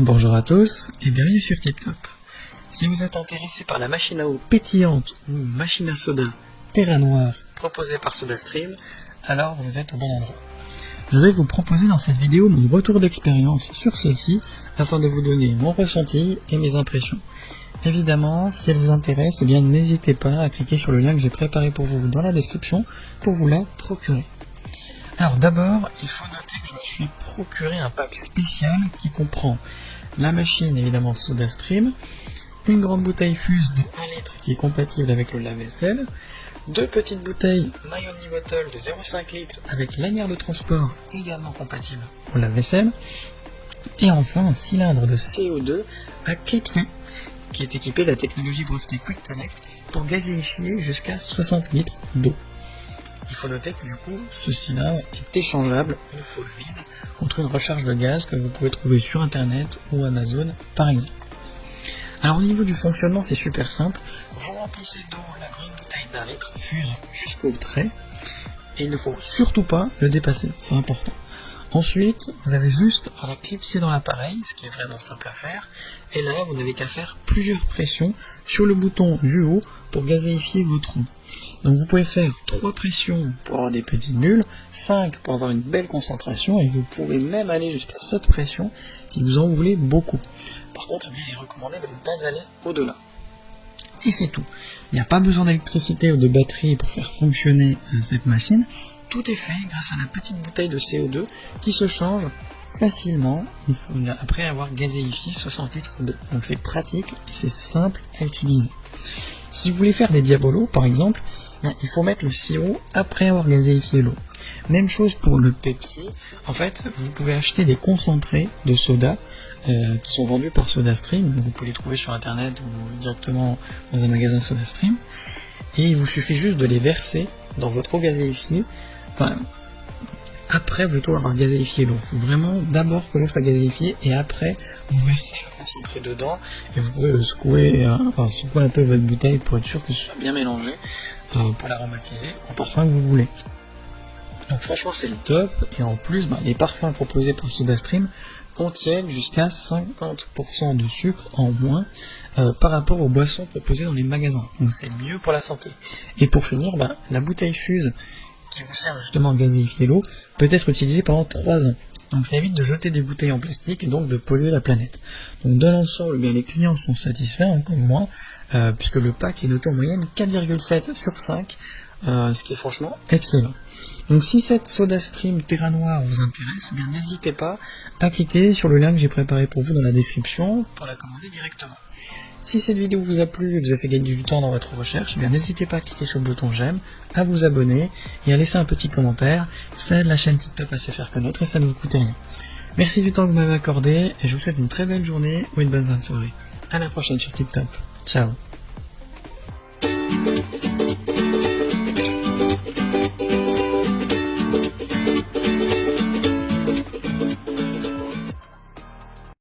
Bonjour à tous et bienvenue sur TipTop. Si vous êtes intéressé par la machine à eau pétillante ou machine à soda Terra Noire proposée par SodaStream, alors vous êtes au bon endroit. Je vais vous proposer dans cette vidéo mon retour d'expérience sur celle-ci afin de vous donner mon ressenti et mes impressions. Évidemment, si elle vous intéresse, eh bien n'hésitez pas à cliquer sur le lien que j'ai préparé pour vous dans la description pour vous la procurer. Alors d'abord, il faut noter que je me suis procuré un pack spécial qui comprend la machine évidemment SodaStream, une grande bouteille Fuse de 1 litre qui est compatible avec le lave-vaisselle, deux petites bouteilles My Only Bottle de 0,5 litres avec lanière de transport également compatible au lave-vaisselle, et enfin un cylindre de CO2 à clip C qui est équipé de la technologie brevetée Quick Connect pour gazéifier jusqu'à 60 litres d'eau. Il faut noter que du coup, ce cylindre est échangeable une fois vide contre une recharge de gaz que vous pouvez trouver sur internet ou Amazon par exemple. Alors au niveau du fonctionnement, c'est super simple. Vous remplissez d'eau la grande bouteille d'1 litre Fuse jusqu'au trait et il ne faut surtout pas le dépasser, c'est important. Ensuite, vous avez juste à la clipser dans l'appareil, ce qui est vraiment simple à faire, et là vous n'avez qu'à faire plusieurs pressions sur le bouton du haut pour gazéifier votre eau. Donc vous pouvez faire 3 pressions pour avoir des petits nuls, 5 pour avoir une belle concentration, et vous pouvez même aller jusqu'à 7 pressions si vous en voulez beaucoup. Par contre, il est recommandé de ne pas aller au-delà. Et c'est tout. Il n'y a pas besoin d'électricité ou de batterie pour faire fonctionner cette machine. Tout est fait grâce à la petite bouteille de CO2 qui se change facilement après avoir gazéifié 60 litres d'eau. Donc c'est pratique et c'est simple à utiliser. Si vous voulez faire des diabolos par exemple, il faut mettre le sirop après avoir gazéifié l'eau. Même chose pour le Pepsi. En fait, vous pouvez acheter des concentrés de soda qui sont vendus par SodaStream. Vous pouvez les trouver sur internet ou directement dans un magasin SodaStream. Et il vous suffit juste de les verser dans votre eau gazéifiée. Enfin, après plutôt avoir gazéifié l'eau. Il faut vraiment d'abord que l'eau soit gazéifiée et après vous versez le concentré dedans et vous pouvez le secouer, secouer un peu votre bouteille pour être sûr que ce soit bien mélangé pour l'aromatiser au parfum que vous voulez. Donc franchement c'est le top et en plus les parfums proposés par SodaStream contiennent jusqu'à 50% de sucre en moins par rapport aux boissons proposées dans les magasins. Donc c'est mieux pour la santé. Et pour finir, la bouteille Fuse qui vous sert justement à gazéifier l'eau peut être utilisée pendant 3 ans. Donc ça évite de jeter des bouteilles en plastique et donc de polluer la planète. Donc dans l'ensemble, les clients sont satisfaits, comme moi, puisque le pack est noté en moyenne 4,7 sur 5, ce qui est franchement excellent. Donc si cette SodaStream Terra Noire vous intéresse, n'hésitez pas à cliquer sur le lien que j'ai préparé pour vous dans la description pour la commander directement. Si cette vidéo vous a plu et vous a fait gagner du temps dans votre recherche, n'hésitez pas à cliquer sur le bouton j'aime, à vous abonner et à laisser un petit commentaire. Ça aide la chaîne TipTop à se faire connaître et ça ne vous coûte rien. Merci du temps que vous m'avez accordé et je vous souhaite une très belle journée ou une bonne fin de soirée. À la prochaine sur TipTop. Ciao.